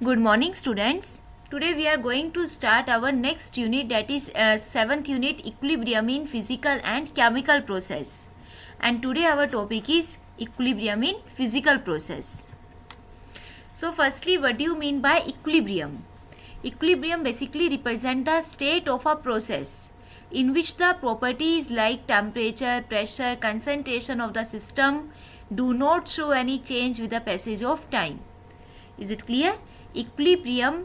Good morning, students. Today we are going to start our next unit, that is 7th unit, equilibrium in physical and chemical process. And today our topic is equilibrium in physical process. So firstly, what do you mean by equilibrium? Equilibrium basically represent the state of a process in which the properties like temperature, pressure, concentration of the system do not show any change with the passage of time. Is it clear? Equilibrium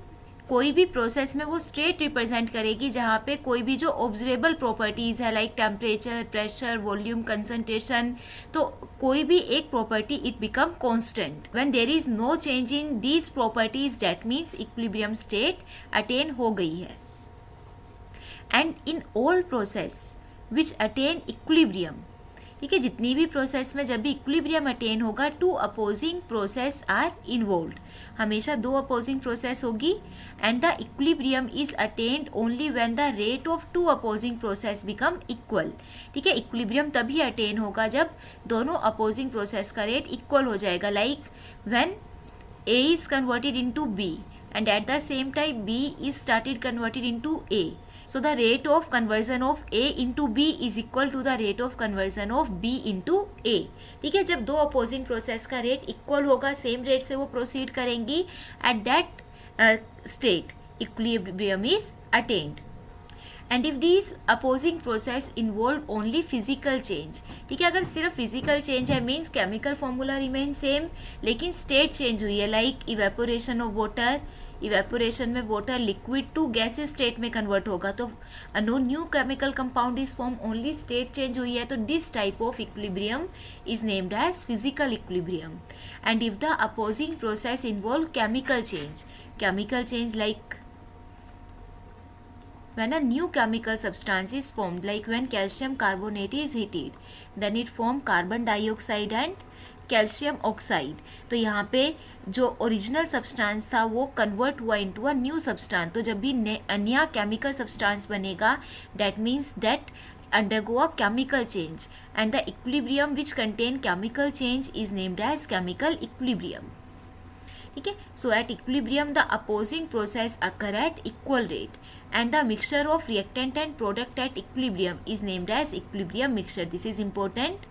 कोई भी process में वो state represent करेगी जहाँ पे कोई भी जो ऑब्जर्वेबल प्रॉपर्टीज है like temperature, pressure, volume, concentration, तो कोई भी एक property it become constant when there is no change in these properties, that means equilibrium state attain हो गई है. And in all process which attain equilibrium, ठीक है, जितनी भी प्रोसेस में जब भी इक्विलिब्रियम अटेन होगा, two opposing process are involved, हमेशा दो अपोजिंग प्रोसेस होगी. And the equilibrium is attained only when the rate of two opposing process become equal. ठीक है, इक्विलिब्रियम तभी अटेन होगा जब दोनों अपोजिंग प्रोसेस का रेट इक्वल हो जाएगा. Like when a is converted into b and at the same time B is started converted into A. So the rate of conversion of A into B is equal to the rate of conversion of B into A. ठीक है, जब दो opposing process का rate equal होगा, same rate से वो proceed करेंगी, at that state equilibrium is attained. And if this opposing process involve only physical change, ठीक है, अगर सिर्फ फिजिकल चेंज है means chemical formula remain same लेकिन स्टेट चेंज हुई है, like evaporation of water, evaporation में water liquid to gases state में कन्वर्ट होगा, तो no new chemical compound is form, only state change हुई है, तो this type of equilibrium is named as physical equilibrium. And if the opposing process involve chemical change like when a new chemical substance is formed, like when calcium carbonate is heated, then it form carbon dioxide and calcium oxide. तो यहाँ पे जो original substance था वो convert हुआ into a new substance, तो जब भी नया केमिकल सब्सटेंस बनेगा, that means that undergo a chemical change, and the equilibrium which contain chemical change is named as chemical equilibrium. ठीक है, so at equilibrium the opposing process occur at equal rate and the mixture of reactant and product at equilibrium is named as equilibrium mixture. This is important.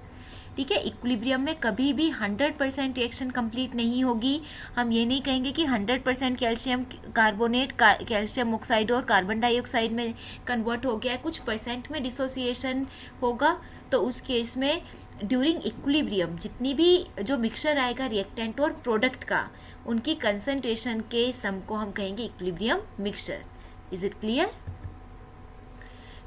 ठीक है, equilibrium में कभी भी 100% reaction complete नहीं होगी. हम ये नहीं कहेंगे कि 100% कैल्शियम कार्बोनेट कैल्शियम ऑक्साइड और कार्बन डाइऑक्साइड में कन्वर्ट हो गया है, कुछ परसेंट में डिसोसिएशन होगा, तो उस केस में ड्यूरिंग इक्विलिब्रियम जितनी भी जो मिक्सचर आएगा रिएक्टेंट और प्रोडक्ट का, उनकी कंसंट्रेशन के सम को हम कहेंगे equilibrium mixture. Is it clear?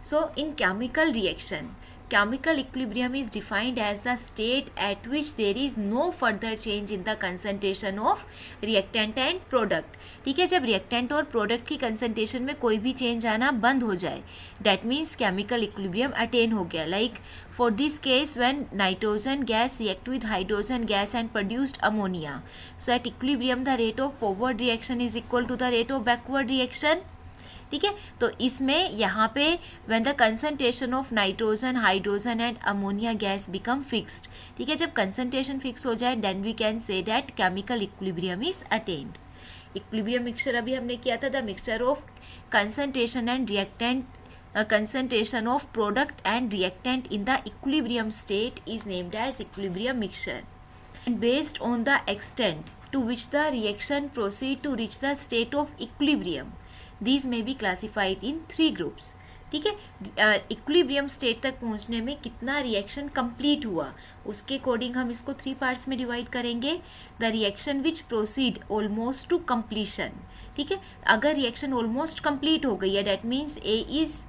So in chemical reaction, chemical equilibrium is defined as the state at which there is no further change in the concentration of reactant and product. ठीक है, जब reactant और product की concentration में कोई भी change आना बंद हो जाए, that means chemical equilibrium attain हो गया. Like for this case when nitrogen gas react with hydrogen gas and produced ammonia, so at equilibrium the rate of forward reaction is equal to the rate of backward reaction. ठीक है, तो इसमें यहाँ पे when the concentration of nitrogen, hydrogen and ammonia gas become fixed, ठीक है, जब concentration fix हो जाए then we can say that chemical equilibrium is attained. Equilibrium mixture अभी हमने किया था, the mixture of concentration and reactant, concentration of product and reactant in the equilibrium state is named as equilibrium mixture. And based on the extent to which the reaction proceed to reach the state of equilibrium, these may be classified in 3 groups. ठीक है, equilibrium state तक पहुंचने में कितना reaction complete हुआ, उसके according हम इसको 3 पार्ट्स में डिवाइड करेंगे. The reaction which proceed almost to completion, ठीक है, अगर रिएक्शन ऑलमोस्ट कंप्लीट हो गई है, that means a is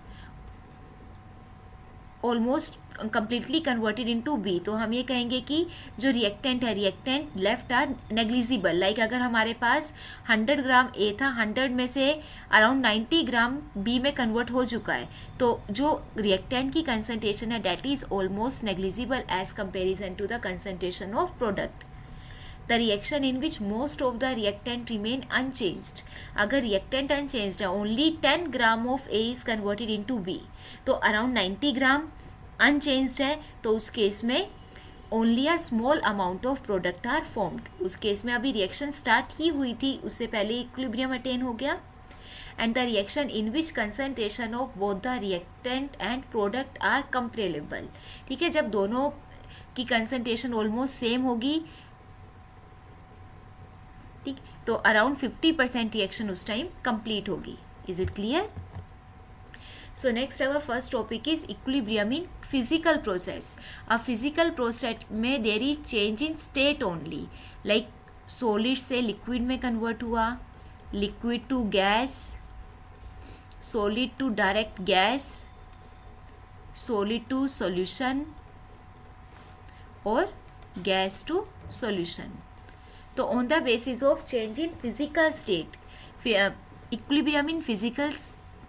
almost completely converted into b, तो हम ये कहेंगे कि जो रिएक्टेंट है, reactant left are negligible. Like अगर हमारे पास 100 ग्राम ए था, 100 में से अराउंड 90 ग्राम बी में कन्वर्ट हो चुका है, तो जो रिएक्टेंट की कंसंट्रेशन है that is almost negligible as comparison to the concentration of product. The reaction in which most of the reactant remain unchanged, अगर रिएक्टेंट अनचेंज्ड है, only 10 gram of a is converted into b, तो around 90 gram unchanged है, तो उस case में only a small amount of product are formed. उस case में अभी रिएक्शन स्टार्ट ही हुई थी, उससे पहले इक्विलिब्रियम अटेन हो गया। And the reaction in which concentration of both the reactant and product are comparable. ठीक है, जब दोनों की कंसंट्रेशन ऑलमोस्ट सेम होगी, ठीक, तो अराउंड 50% रिएक्शन उस टाइम कंप्लीट होगी। Is it clear? So next our first topic is equilibrium in physical process. A physical process में there is change in state only, like solid से liquid में convert हुआ, liquid to gas, solid to direct gas, solid to solution और gas to solution. तो on the basis of change in physical state, equilibrium in physical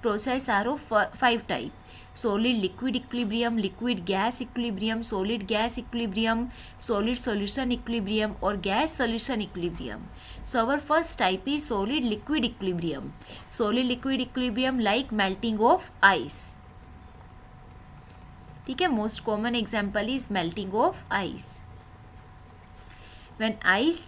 process are of 5 type: solid liquid equilibrium, liquid gas equilibrium, solid gas equilibrium, solid solution equilibrium और gas solution equilibrium. So our first type is solid liquid equilibrium. Solid liquid equilibrium like melting of ice. ठीक है, most common example is melting of ice. When ice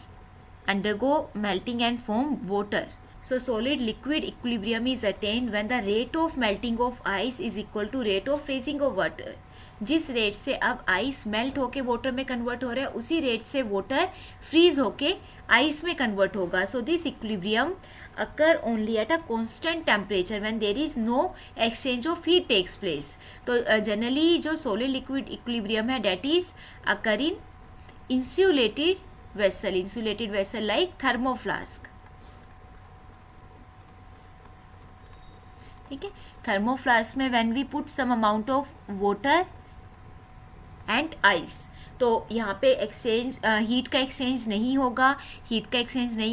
undergo melting and form water, so solid liquid equilibrium is attained when the rate of melting of ice is equal to rate of freezing of water. जिस rate से अब ice melt होके water में convert हो रहा है, उसी rate से वाटर फ्रीज होके आइस में कन्वर्ट होगा. So this equilibrium occur only at a constant temperature when there is no exchange of heat takes place. तो जनरली जो solid liquid equilibrium है that is occur in insulated vessel like thermoflask. ठीक है, thermo flask में when we put some amount of water and ice, तो यहाँ पे exchange heat का एक्सचेंज नहीं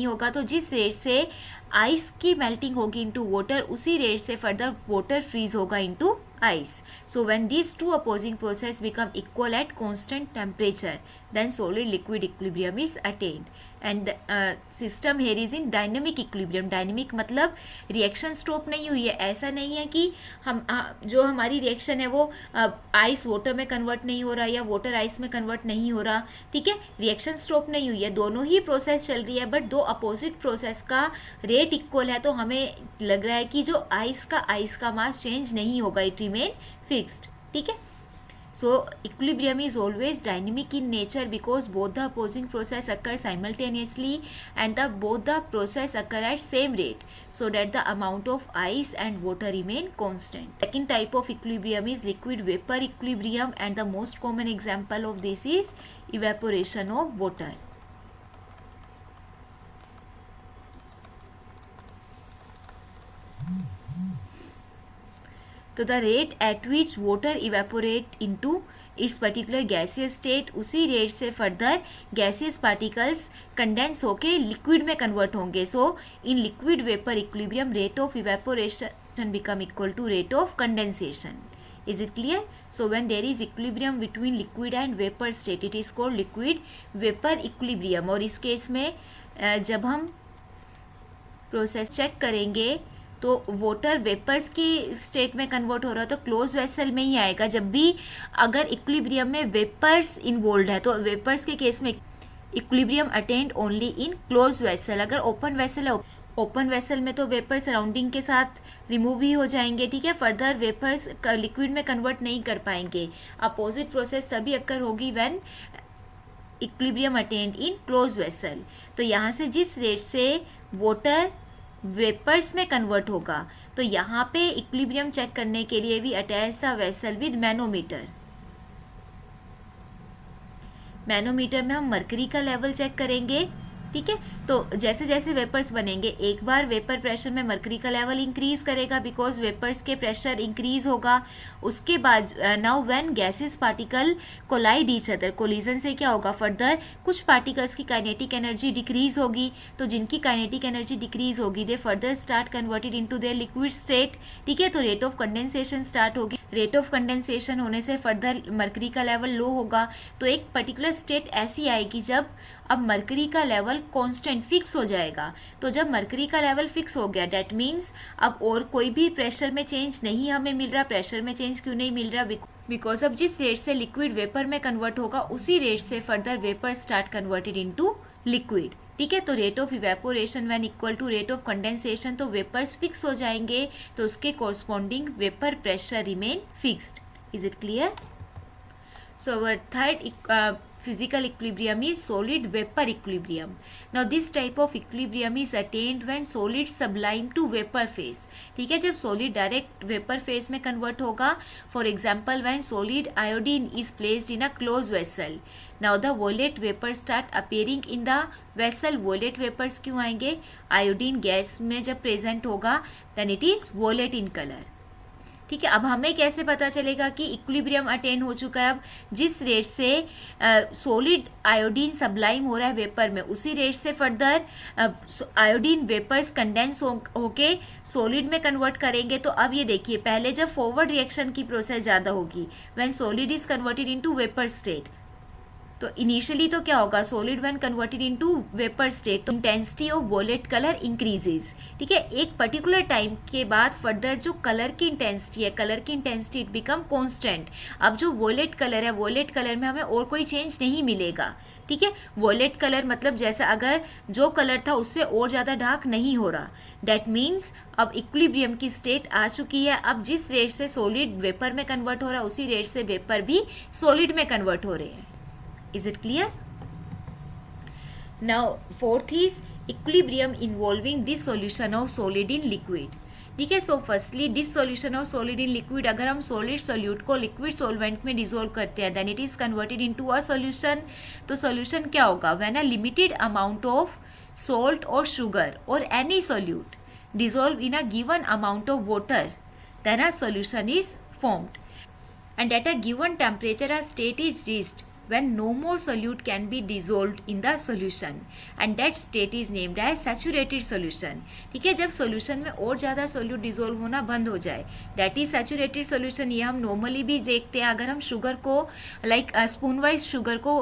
होगा, तो जिस रेट से आइस की मेल्टिंग होगी इनटू वाटर, उसी रेट से फर्दर वाटर फ्रीज होगा into ice. So when these two opposing process become equal at constant temperature, then solid liquid equilibrium is attained. And system here is in dynamic equilibrium. Dynamic मतलब reaction stop नहीं हुई है. ऐसा नहीं है कि हम जो हमारी रिएक्शन है वो आइस वाटर में कन्वर्ट नहीं हो रहा या वाटर आइस में कन्वर्ट नहीं हो रहा. ठीक है, रिएक्शन स्टॉप नहीं हुई है, दोनों ही प्रोसेस चल रही है, बट दो अपोजिट प्रोसेस का रेट इक्वल है, तो हमें लग रहा है कि जो आइस का मास चेंज नहीं होगा, इट रिमेन फिक्स्ड. ठीक है, so equilibrium is always dynamic in nature because both the opposing process occur simultaneously and both the process occur at same rate, so that the amount of ice and water remain constant. Second type of equilibrium is liquid vapor equilibrium, and the most common example of this is evaporation of water. तो the rate at which water evaporate into इस particular gaseous state, उसी rate से further gaseous particles condense होके liquid में convert होंगे. So in liquid vapour equilibrium rate of evaporation become equal to rate of condensation. Is it clear? So when there is equilibrium between liquid and vapor state, it is called liquid vapor equilibrium. और इस case में जब हम process check करेंगे तो water vapours की state में convert हो रहा है, तो क्लोज वेसल में ही आएगा. जब भी अगर इक्विलिब्रियम में वेपर्स इन्वॉल्व है, तो वेपर्स के केस में equilibrium attend only in close vessel. अगर ओपन वेसल है, ओपन वेसल में तो वेपर सराउंडिंग के साथ रिमूव ही हो जाएंगे. ठीक है, फर्दर वेपर्स लिक्विड में कन्वर्ट नहीं कर पाएंगे. अपोजिट प्रोसेस तभी अक्कर होगी when equilibrium attend in close vessel. तो यहाँ से जिस रेट से वाटर वेपर्स में कन्वर्ट होगा, तो यहाँ पे इक्विलिब्रियम चेक करने के लिए भी attach the vessel with manometer. Manometer में हम मरकरी का लेवल चेक करेंगे. ठीक है, तो जैसे जैसे वेपर्स बनेंगे, एक बार वेपर प्रेशर में मरकरी का लेवल इंक्रीज करेगा बिकॉज वेपर्स के प्रेशर इंक्रीज होगा. उसके बाद now when gases particle collide each other, collision से क्या होगा, फर्दर कुछ पार्टिकल्स की काइनेटिक एनर्जी डिक्रीज होगी. तो जिनकी काइनेटिक एनर्जी डिक्रीज होगी, दे further start converted into their liquid state. ठीक है, तो रेट ऑफ कंडेंसेशन स्टार्ट होगी. रेट ऑफ कंडेंसेशन होने से फर्दर मरकरी का लेवल लो होगा. तो एक पर्टिकुलर स्टेट ऐसी आएगी जब अब मरकरी का लेवल कांस्टेंट फिक्स हो जाएगा. तो जब मरकरी का लेवल फिक्स हो गया, दैट मीन्स अब और कोई भी प्रेशर में चेंज नहीं हमें मिल रहा. प्रेशर में चेंज क्यों नहीं मिल रहा? बिकॉज अब जिस रेट से लिक्विड वेपर में कन्वर्ट होगा उसी रेट से further vapour start converted into liquid. ठीक है, तो rate of evaporation when equal to rate of condensation, तो वेपर्स फिक्स हो जाएंगे, तो उसके corresponding vapour pressure remain fixed. Is it clear? So our third physical equilibrium is solid vapor equilibrium. Now this type of equilibrium is attained when solid sublime to vapor phase. ठीक है, जब solid direct vapor phase में convert होगा, for example when solid iodine is placed in a closed vessel. Now the violet vapors start appearing in the vessel. Violet vapors क्यों आएंगे? Iodine gas में जब present होगा then it is violet in color. ठीक है, अब हमें कैसे पता चलेगा कि इक्विलिब्रियम अटेन हो चुका है? अब जिस रेट से सॉलिड आयोडीन सबलाइम हो रहा है वेपर में, उसी रेट से फर्दर आयोडीन वेपर्स कंडेंस होके सॉलिड में कन्वर्ट करेंगे। तो अब ये देखिए, पहले जब फॉरवर्ड रिएक्शन की प्रोसेस ज़्यादा होगी when solid is converted into vapour state, तो इनिशियली तो क्या होगा, solid when converted into vapour state, तो intensity of violet colour increases. ठीक है, एक पर्टिकुलर टाइम के बाद फर्दर जो कलर की इंटेंसिटी है, कलर की इंटेंसिटी इट बिकम कांस्टेंट। अब जो वॉलेट कलर है, वॉलेट कलर में हमें और कोई चेंज नहीं मिलेगा। ठीक है, वॉलेट कलर मतलब जैसा अगर जो कलर था उससे और ज़्यादा डार्क नहीं हो रहा, दैट मीन्स अब इक्विलिब्रियम की स्टेट आ चुकी है। अब जिस रेट से सॉलिड वेपर में कन्वर्ट हो रहा है उसी रेट से वेपर भी सॉलिड में कन्वर्ट हो रहे हैं। Is it clear? Now fourth is equilibrium involving dissolution of solid in liquid. ठीक है, so firstly dissolution of solid in liquid, अगर हम solid solute को liquid solvent में dissolve करते हैं then it is converted into a solution. तो solution क्या होगा? When a limited amount of salt or sugar or any solute dissolve in a given amount of water then a solution is formed, and at a given temperature a state is reached when no more solute can be dissolved in the solution and that state is named as saturated solution. ठीक है, जब solution में और ज़्यादा solute dissolve होना बंद हो जाए that is saturated solution. ये हम नॉर्मली भी देखते हैं, अगर हम शुगर को लाइक स्पून वाइज शुगर को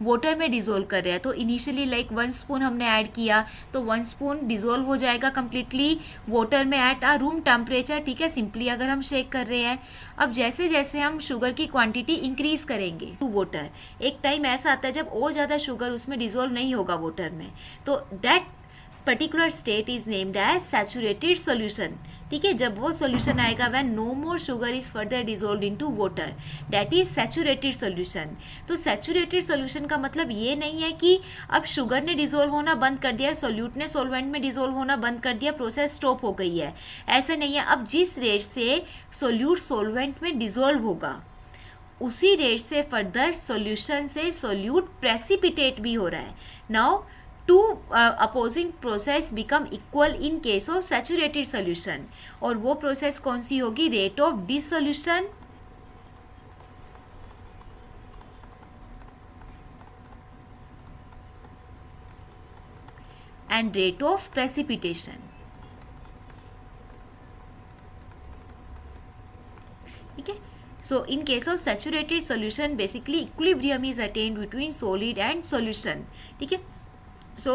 वाटर में डिजोल्व कर रहे हैं, तो इनिशियली लाइक 1 स्पून हमने ऐड किया तो 1 स्पून डिजोल्व हो जाएगा कम्प्लीटली वाटर में एट आ रूम टेम्परेचर। ठीक है, सिंपली अगर हम शेक कर रहे हैं, अब जैसे जैसे हम शुगर की क्वांटिटी इंक्रीज करेंगे टू वाटर, एक टाइम ऐसा आता है जब और ज़्यादा शुगर उसमें डिजोल्व नहीं होगा वाटर में, तो that particular state is named as saturated solution. ठीक है, जब वो सोल्यूशन आएगा when no more sugar is further dissolve into water, that is saturated solution. तो सैचुरेटेड सोल्यूशन का मतलब ये नहीं है कि अब शुगर ने डिजोल्व होना बंद कर दिया, सोल्यूट ने सॉल्वेंट में डिजोल्व होना बंद कर दिया, प्रोसेस स्टॉप हो गई है, ऐसा नहीं है। अब जिस रेट से सोल्यूट सॉल्वेंट में डिजोल्व होगा उसी रेट से फर्दर सॉल्यूशन से सोल्यूट प्रेसिपिटेट भी हो रहा है। Now to opposing process become equal in case of saturated solution, और वो प्रोसेस कौन सी होगी? Rate of dissolution and rate of precipitation. ठीक है, so in case of saturated solution basically equilibrium is attained between solid and solution. ठीक है, so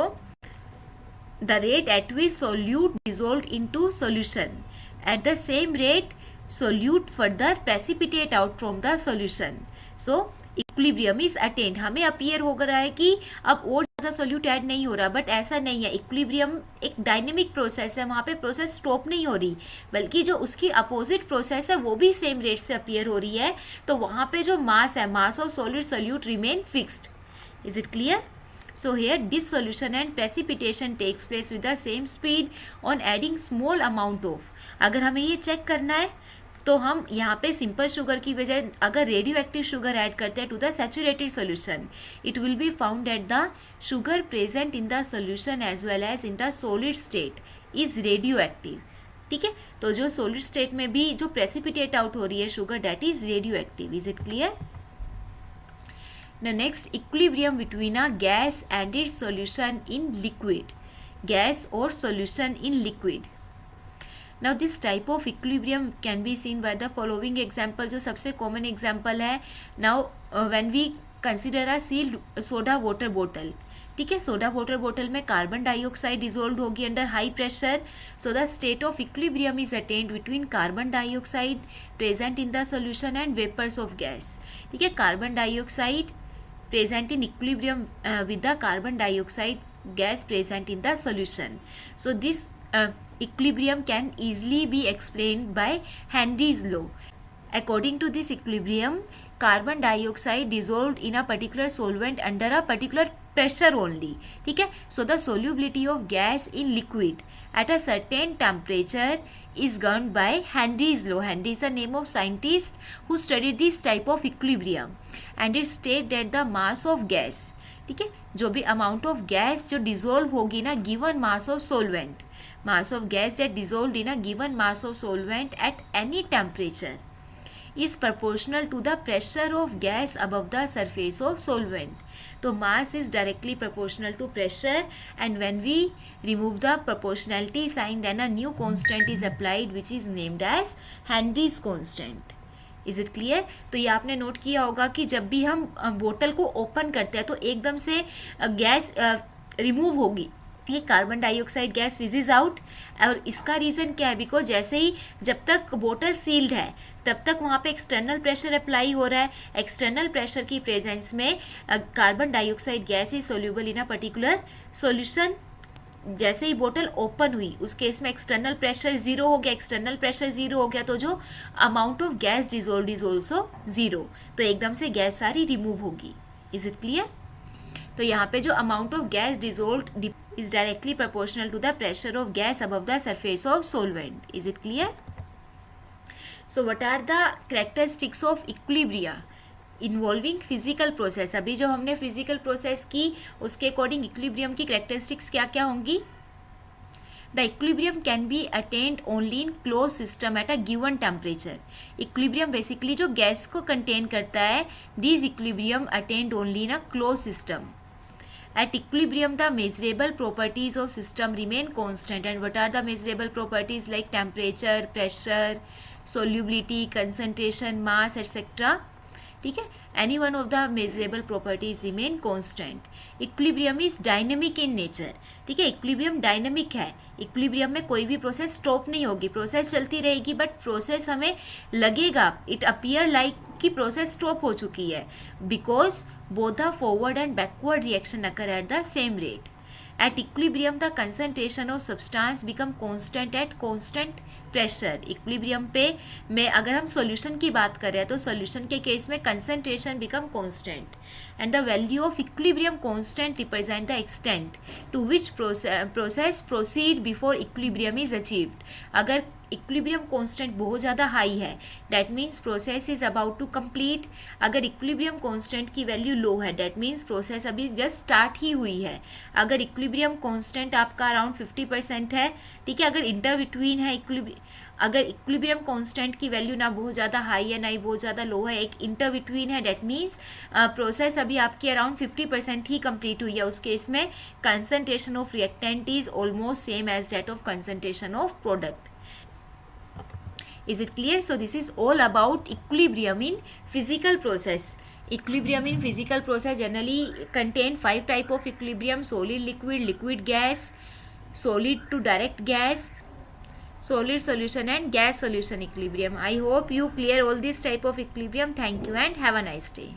the rate at which solute dissolved into solution, at the same rate solute further precipitate out from the solution, so equilibrium is attend. हमें appear हो रहा है कि अब और ज़्यादा सोल्यूट ऐड नहीं हो रहा, बट ऐसा नहीं है। इक्विलिब्रियम एक डायनेमिक प्रोसेस है, वहाँ पे प्रोसेस स्टॉप नहीं हो रही, बल्कि जो उसकी अपोजिट प्रोसेस है वो भी सेम रेट से अपीयर हो रही है। तो वहाँ पे जो मास है, mass of solid solute remain fixed. Is it clear? So here dissolution and precipitation takes place with the same speed on adding small amount of. अगर हमें ये चेक करना है तो हम यहाँ पे सिंपल शुगर की बजाय अगर रेडियो एक्टिव शुगर ऐड करते हैं to the saturated solution, it will be found at the sugar present in the solution as well as in the solid state is radioactive. ठीक है, तो जो solid state में भी जो precipitate out हो रही है sugar, that is radio active. Is it clear? The next, equilibrium between a gas and its solution in liquid, gas or solution in liquid. Now this type of equilibrium can be seen by the following example, जो सबसे common example है। Now when we consider a sealed soda water bottle, ठीक है, soda water बोतल में carbon dioxide dissolve होगी under high pressure, so the state of equilibrium is attained between carbon dioxide present in the solution and vapours of gas. ठीक है, carbon dioxide present in equilibrium with the carbon dioxide gas present in the solution. So this equilibrium can easily be explained by Henry's law. According to this equilibrium, carbon dioxide dissolved in a particular solvent under a particular pressure only. ठीक है, so the solubility of gas in liquid at a certain temperature is governed by Henry's law. Henry is the name of scientist who studied this type of equilibrium and it states that the mass of gas, ठीक है, जो भी amount of gas जो dissolve होगी ना given mass of solvent, mass of gas that dissolved in a given mass of solvent at any temperature is proportional to the pressure of gas above the surface of solvent. तो mass is directly proportional to pressure and when we remove the proportionality sign then a new constant is applied which is named as Henry's constant. Is it clear? तो ये आपने note किया होगा कि जब भी हम बोतल को ओपन करते हैं तो एकदम से गैस रिमूव होगी, ठीक है, कार्बन डाइऑक्साइड गैस विजेज आउट। और इसका रीज़न क्या है, बिकॉज जैसे ही जब तक बोतल सील्ड है तब तक वहाँ पे एक्सटर्नल प्रेशर अप्लाई हो रहा है। एक्सटर्नल प्रेशर की प्रेजेंस में carbon dioxide gas is soluble in a particular solution. जैसे ही बोतल ओपन हुई उस केस में एक्सटर्नल प्रेशर जीरो हो गया, एक्सटर्नल प्रेशर जीरो हो गया तो जो amount of gas dissolve is also zero, तो एकदम से गैस सारी रिमूव होगी। Is it clear? तो यहाँ पे जो amount of gas dissolve is directly proportional to the pressure of gas above the surface of solvent. Is it clear? So what are the characteristics of equilibria involving physical process? अभी जो हमने physical process की उसके according equilibrium की characteristics क्या क्या होंगी? The equilibrium can be attained only in closed system at a given temperature. Equilibrium basically जो गैस को contain करता है, these equilibrium attained only in a closed system. At equilibrium, the measurable properties of system remain constant. And what are the measurable properties like temperature, pressure, solubility, concentration, mass, etc. ठीक है, any one of the measurable properties remain constant. Equilibrium is dynamic in nature. ठीक है, equilibrium dynamic है। Equilibrium में कोई भी process stop नहीं होगी, प्रोसेस चलती रहेगी, बट प्रोसेस हमें लगेगा, इट अपीयर लाइक कि प्रोसेस स्टॉप हो चुकी है, because both the forward and backward reaction occur at the same rate. At equilibrium, the concentration of substance become constant at constant pressure. Equilibrium पे में अगर हम solution की बात करें तो solution के केस में concentration become constant and the value of equilibrium constant represent the extent to which process proceed before equilibrium is achieved. अगर इक्विलिब्रियम कांस्टेंट बहुत ज़्यादा हाई है that means process is about to complete. अगर equilibrium constant की value low है that means process अभी just start ही हुई है। अगर इक्विलिब्रियम कांस्टेंट आपका अराउंड 50% है, ठीक है, अगर इंटर बिटवीन है अगर इक्विलिब्रियम कांस्टेंट की वैल्यू ना बहुत ज़्यादा हाई है ना ही बहुत ज़्यादा लो है, एक इंटर बिटवीन है, डैट मीन्स प्रोसेस अभी आपकी अराउंड 50% ही कंप्लीट हुई है। उस केस में concentration of reactant is almost same as that of concentration of product. Is it clear? So this is all about equilibrium in physical process. Equilibrium in physical process generally contain 5 type of equilibrium: solid, liquid, liquid gas, solid to direct gas, solid solution and gas solution equilibrium. I hope you clear all this type of equilibrium. Thank you and have a nice day.